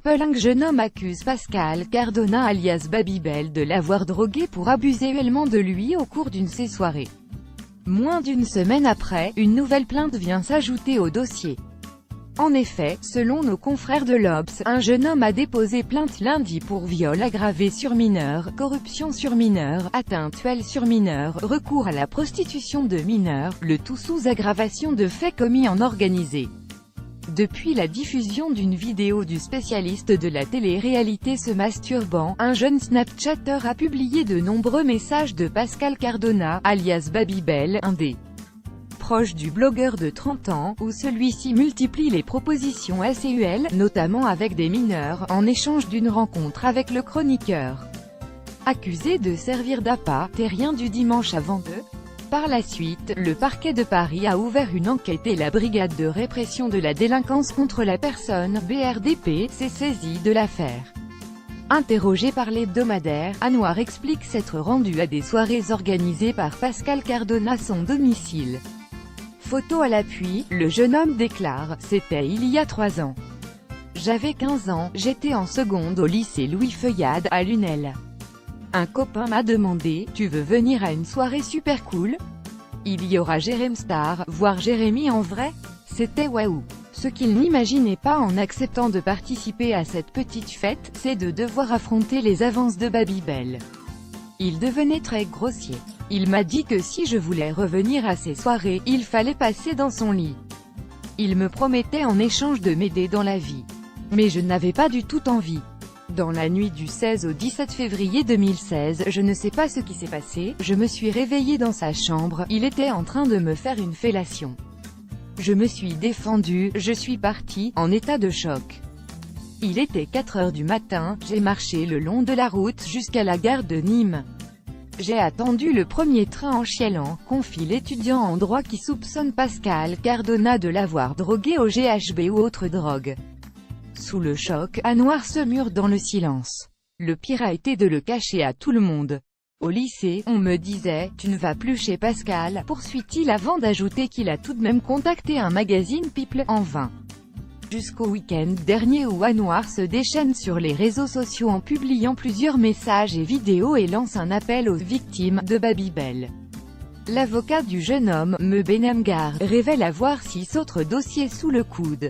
Un jeune homme accuse Pascal Cardona alias Babybel de l'avoir drogué pour abuser sexuellement de lui au cours d'une de ses soirées. Moins d'une semaine après, une nouvelle plainte vient s'ajouter au dossier. En effet, selon nos confrères de l'Obs, un jeune homme a déposé plainte lundi pour viol aggravé sur mineur, corruption sur mineur, atteinte sexuelle sur mineur, recours à la prostitution de mineurs, le tout sous aggravation de faits commis en organisé. Depuis la diffusion d'une vidéo du spécialiste de la télé-réalité se masturbant, un jeune Snapchatter a publié de nombreux messages de Pascal Cardona, alias Babybel, un des proches du blogueur de 30 ans, où celui-ci multiplie les propositions sexuelles, notamment avec des mineurs, en échange d'une rencontre avec le chroniqueur. Accusé de servir d'appât, terrien du dimanche avant de. Par la suite, le parquet de Paris a ouvert une enquête et la brigade de répression de la délinquance contre la personne, BRDP, s'est saisie de l'affaire. Interrogé par l'hebdomadaire, Anouar explique s'être rendu à des soirées organisées par Pascal Cardona à son domicile. Photo à l'appui, le jeune homme déclare « C'était il y a 3 ans. J'avais 15 ans, j'étais en seconde au lycée Louis Feuillade, à Lunel. Un copain m'a demandé « Tu veux venir à une soirée super cool? Il y aura Jérém Star, voir Jérémy en vrai ?» C'était waouh. Ce qu'il n'imaginait pas en acceptant de participer à cette petite fête, c'est de devoir affronter les avances de Babybel. Il devenait très grossier. Il m'a dit que si je voulais revenir à ces soirées, il fallait passer dans son lit. Il me promettait en échange de m'aider dans la vie. Mais je n'avais pas du tout envie. Dans la nuit du 16 au 17 février 2016, je ne sais pas ce qui s'est passé, je me suis réveillée dans sa chambre, il était en train de me faire une fellation. Je me suis défendue, je suis partie, en état de choc. Il était 4 heures du matin, j'ai marché le long de la route jusqu'à la gare de Nîmes. J'ai attendu le premier train en chialant, confie l'étudiant en droit qui soupçonne Pascal Cardona de l'avoir drogué au GHB ou autre drogue. Sous le choc, Anouar se mure dans le silence. Le pire a été de le cacher à tout le monde. Au lycée, on me disait « Tu ne vas plus chez Pascal », poursuit-il avant d'ajouter qu'il a tout de même contacté un magazine People, en vain. Jusqu'au week-end dernier où Anouar se déchaîne sur les réseaux sociaux en publiant plusieurs messages et vidéos et lance un appel aux victimes de Babybel. L'avocat du jeune homme, Me Benamgar, révèle avoir 6 autres dossiers sous le coude.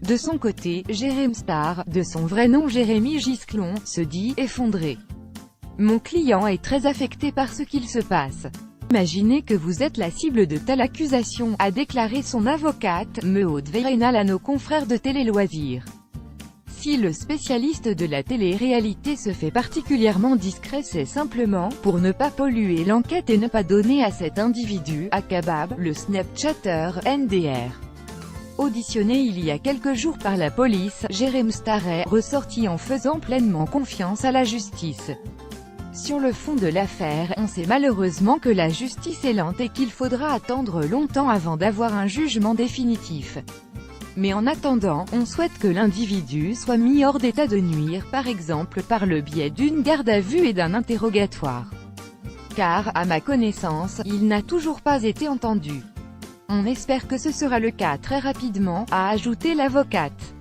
De son côté, Jérém Star, de son vrai nom Jérémy Gisclon, se dit « effondré. Mon client est très affecté par ce qu'il se passe. Imaginez que vous êtes la cible de telle accusation », a déclaré son avocate, Mehaude Veynal à nos confrères de Télé Loisirs. Si le spécialiste de la télé-réalité se fait particulièrement discret, c'est simplement pour ne pas polluer l'enquête et ne pas donner à cet individu, à Kabab, le Snapchatter, NDR. Auditionné il y a quelques jours par la police, Jérém Star est ressorti en faisant pleinement confiance à la justice. Sur le fond de l'affaire, on sait malheureusement que la justice est lente et qu'il faudra attendre longtemps avant d'avoir un jugement définitif. Mais en attendant, on souhaite que l'individu soit mis hors d'état de nuire, par exemple par le biais d'une garde à vue et d'un interrogatoire. Car, à ma connaissance, il n'a toujours pas été entendu. On espère que ce sera le cas très rapidement, a ajouté l'avocate.